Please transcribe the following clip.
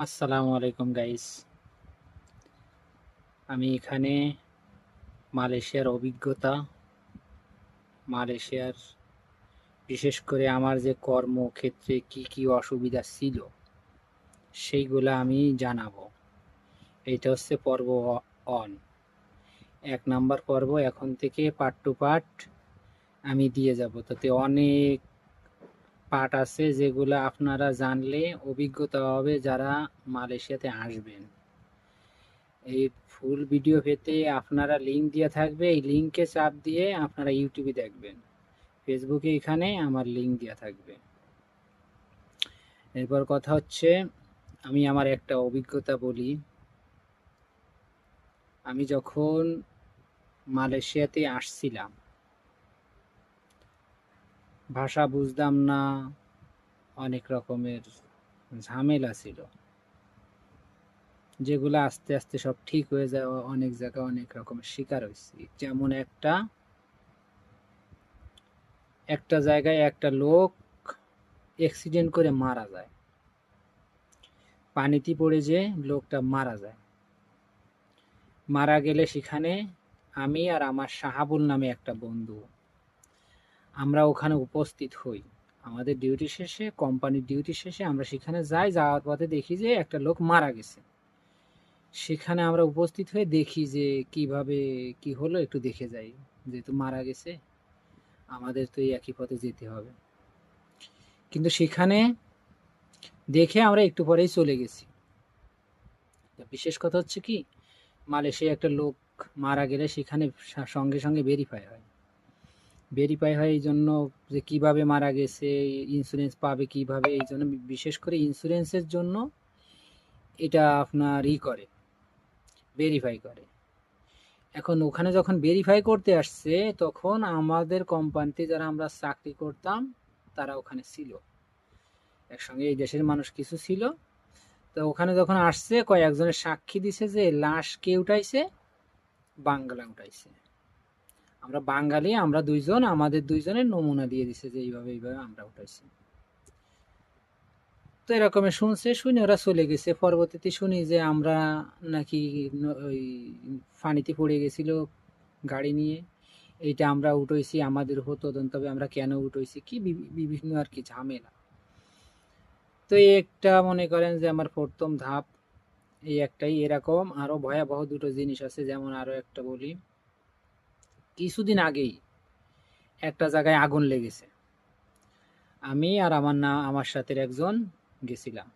আসসালামু আলাইকুম গাইস। আমি এখানে মালয়েশিয়ার অভিজ্ঞতা, মালয়েশিয়ার বিশেষ করে আমার যে কর্মক্ষেত্রে কি কি অসুবিধা ছিল সেইগুলো আমি জানাবো। এইটা হচ্ছে পর্ব 1। 1 নাম্বার পর্ব এখন থেকে পার্ট টু পার্ট আমি দিয়ে যাব। তাতে অনেক পার্ট আছে যেগুলো আপনারা জানলে অভিজ্ঞতা হবে যারা মালয়েশিয়াতে আসবেন। এই ফুল ভিডিও পেতে আপনারা লিঙ্ক দিয়ে থাকবে, এই লিঙ্কে চাপ দিয়ে আপনারা ইউটিউবে দেখবেন। ফেসবুকে এখানে আমার লিঙ্ক দেওয়া থাকবে। এরপর কথা হচ্ছে, আমি আমার একটা অভিজ্ঞতা বলি। আমি যখন মালয়েশিয়াতে আসছিলাম, ভাষা বুঝতাম না, অনেক রকমের ঝামেলা ছিল, যেগুলো আস্তে আস্তে সব ঠিক হয়ে যায়। অনেক জায়গায় অনেক রকমের শিকার হয়েছি। যেমন একটা জায়গায় একটা লোক অ্যাক্সিডেন্ট করে মারা যায়, পানিতে পড়ে যে লোকটা মারা যায়। মারা গেলে সেখানে আমি আর আমার শাহাবুল নামে একটা বন্ধু, আমরা ওখানে উপস্থিত হই। আমাদের ডিউটি শেষে, কোম্পানির ডিউটি শেষে আমরা সেখানে যাই। যাওয়ার পথে দেখি যে একটা লোক মারা গেছে। সেখানে আমরা উপস্থিত হয়ে দেখি যে কিভাবে কি হলো, একটু দেখে যাই। যেহেতু মারা গেছে, আমাদের তো এই একই পথে যেতে হবে। কিন্তু সেখানে দেখে আমরা একটু পরেই চলে গেছি। বিশেষ কথা হচ্ছে কি, মালয়েশিয়ায় একটা লোক মারা গেলে সেখানে সঙ্গে সঙ্গে ভেরিফাই হয় এই জন্য যে কিভাবে মারা গেছে, ইন্স্যুরেন্স পাবে কিভাবে, এই জন্য বিশেষ করে ইন্স্যুরেন্সের জন্য এটা আপনার ভেরিফাই করে। এখন ওখানে যখন ভেরিফাই করতে আসছে, তখন আমাদের কোম্পানিতে যারা আমরা চাকরি করতাম তারা ওখানে ছিল, একসঙ্গে এই দেশের মানুষ কিছু ছিল। তো ওখানে যখন আসছে, কয়েকজনের সাক্ষী দিছে যে লাশ কে উঠাইছে, বাঙ্গালা উঠাইছে। আমরা বাঙালি, আমরা দুইজন, আমাদের দুইজনের নমুনা দিয়ে দিছে যে এইভাবে এইভাবে আমরা উঠাইছি। তো এরকমের শুনছে, শুনে ওরা চলে গেছে। পরবর্তীতে শুনি যে আমরা নাকি ওই পানিতে পড়ে গেছিল গাড়ি নিয়ে, এইটা আমরা উঠেছি, আমাদের হতো তবে আমরা কেন উঠেছি, কি বিভিন্ন আর কি ঝামেলা। তো এই একটা মনে করেন যে আমার প্রথম ধাপ এই একটাই। এরকম আরো ভয়াবহ দুটো জিনিস আছে। যেমন আরো একটা বলি, কিছুদিন আগেই একটা জায়গায় আগুন লেগেছে। আমি আর আমার সাথে একজন গেছিলাম।